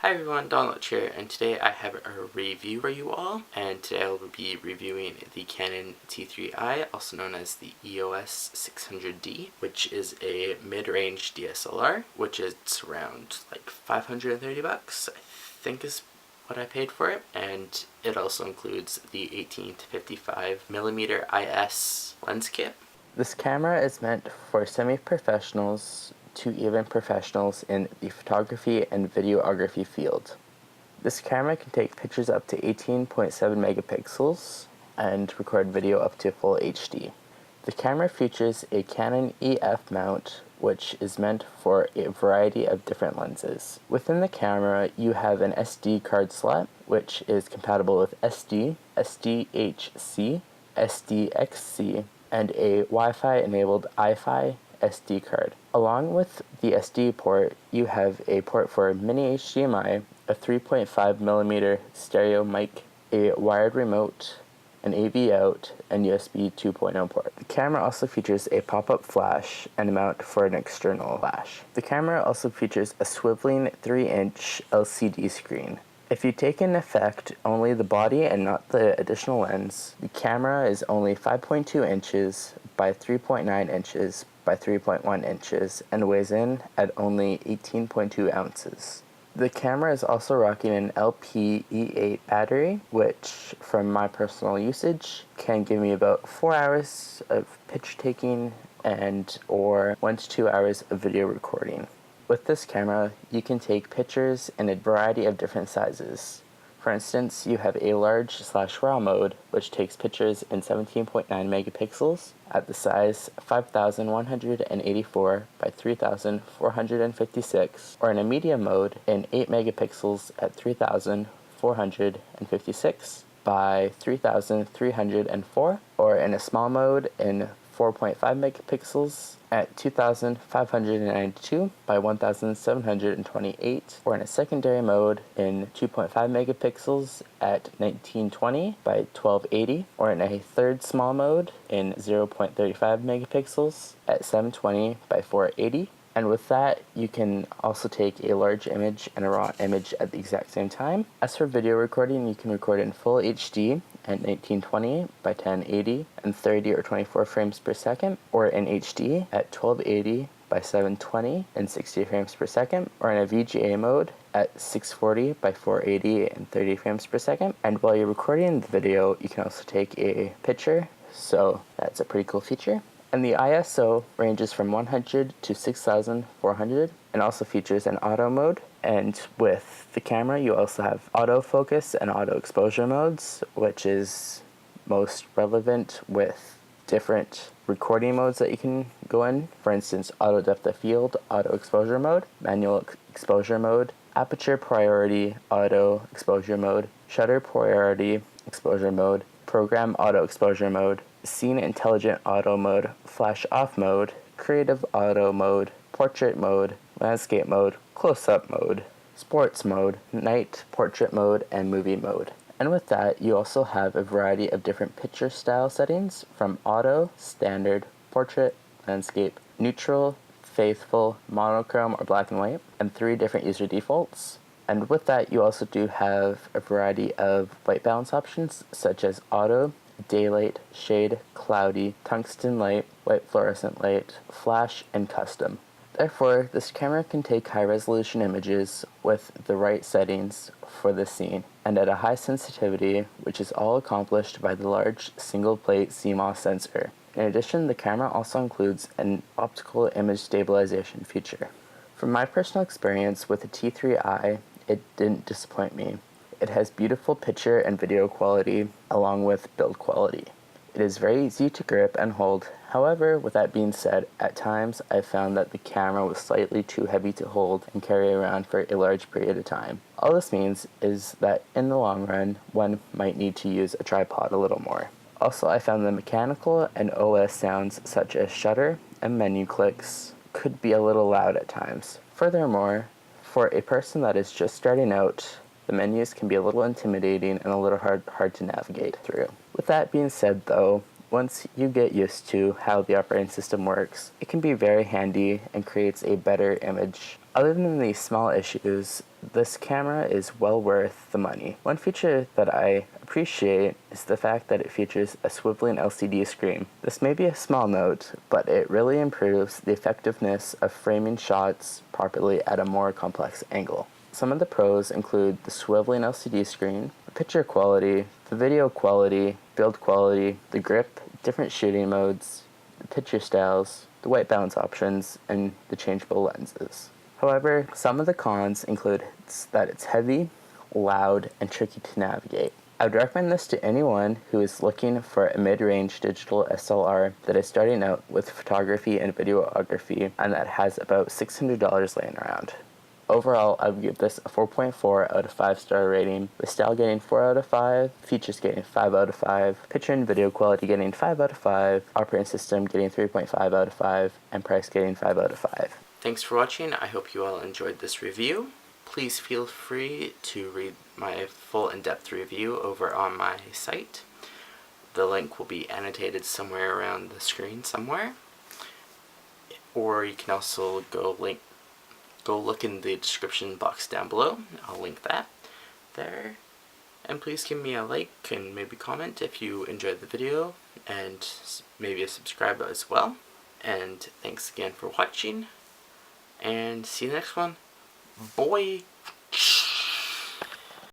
Hi everyone, iDonaldLouch here, and today I have a review for you all, and today I will be reviewing the Canon T3i, also known as the EOS 600D, which is a mid-range DSLR, which is around like 530 bucks, I think is what I paid for it, and it also includes the 18 to 55 millimeter IS lens kit. This camera is meant for semi-professionals to even professionals in the photography and videography field. This camera can take pictures up to 18.7 megapixels and record video up to full HD. The camera features a Canon EF mount, which is meant for a variety of different lenses. Within the camera, you have an SD card slot, which is compatible with SD, SDHC, SDXC, and a Wi-Fi enabled iFi SD card. Along with the SD port, you have a port for mini HDMI, a 3.5mm stereo mic, a wired remote, an AV out, and USB 2.0 port. The camera also features a pop-up flash and a mount for an external flash. The camera also features a swiveling 3-inch LCD screen. If you take in effect only the body and not the additional lens, the camera is only 5.2 inches by 3.9 inches by 3.1 inches and weighs in at only 18.2 ounces. The camera is also rocking an LP-E8 battery, which from my personal usage can give me about 4 hours of picture taking and or 1 to 2 hours of video recording. With this camera, you can take pictures in a variety of different sizes. For instance, you have a large/RAW mode, which takes pictures in 17.9 megapixels at the size 5184 by 3456, or in a medium mode in 8 megapixels at 3456 by 3304, or in a small mode in 4.5 megapixels at 2592 by 1728, or in a secondary mode in 2.5 megapixels at 1920 by 1280, or in a third small mode in 0.35 megapixels at 720 by 480. And with that, you can also take a large image and a raw image at the exact same time. As for video recording, you can record in full HD at 1920 by 1080 and 30 or 24 frames per second, or in HD at 1280 by 720 and 60 frames per second, or in a VGA mode at 640 by 480 and 30 frames per second. And while you're recording the video, you can also take a picture, so that's a pretty cool feature. And the ISO ranges from 100 to 6400 and also features an auto mode. And with the camera, you also have autofocus and auto exposure modes, which is most relevant with different recording modes that you can go in. For instance, auto depth of field, auto exposure mode, manual exposure mode, aperture priority, auto exposure mode, shutter priority, exposure mode, program auto exposure mode, scene intelligent auto mode, flash off mode, creative auto mode, portrait mode, landscape mode, close-up mode, sports mode, night portrait mode, and movie mode. And with that, you also have a variety of different picture style settings from auto, standard, portrait, landscape, neutral, faithful, monochrome, or black and white, and 3 different user defaults. And with that, you also do have a variety of white balance options, such as auto, daylight, shade, cloudy, tungsten light, white fluorescent light, flash, and custom. Therefore, this camera can take high-resolution images with the right settings for the scene, and at a high sensitivity, which is all accomplished by the large single-plate CMOS sensor. In addition, the camera also includes an optical image stabilization feature. From my personal experience with the T3i, it didn't disappoint me. It has beautiful picture and video quality along with build quality. It is very easy to grip and hold. However, with that being said, at times I found that the camera was slightly too heavy to hold and carry around for a large period of time. All this means is that in the long run, one might need to use a tripod a little more. Also, I found the mechanical and OS sounds such as shutter and menu clicks could be a little loud at times. Furthermore, for a person that is just starting out, the menus can be a little intimidating and a little hard to navigate through. With that being said though, once you get used to how the operating system works, it can be very handy and creates a better image. Other than these small issues, This camera is well worth the money. One feature that I appreciate is the fact that it features a swiveling LCD screen. This may be a small note, but it really improves the effectiveness of framing shots properly at a more complex angle. Some of the pros include the swiveling LCD screen, the picture quality, the video quality, build quality, the grip, different shooting modes, the picture styles, the white balance options, and the changeable lenses. However, some of the cons include that it's heavy, loud, and tricky to navigate. I would recommend this to anyone who is looking for a mid-range digital SLR that is starting out with photography and videography and that has about $600 laying around. Overall, I would give this a 4.4 out of 5 star rating, with style getting 4 out of 5, features getting 5 out of 5, picture and video quality getting 5 out of 5, operating system getting 3.5 out of 5, and price getting 5 out of 5. Thanks for watching. I hope you all enjoyed this review. Please feel free to read my full in-depth review over on my site. The link will be annotated somewhere around the screen somewhere. Or you can also go look in the description box down below. I'll link that there. And please give me a like and maybe comment if you enjoyed the video, and maybe a subscribe as well. And thanks again for watching, and see you next one. Boy!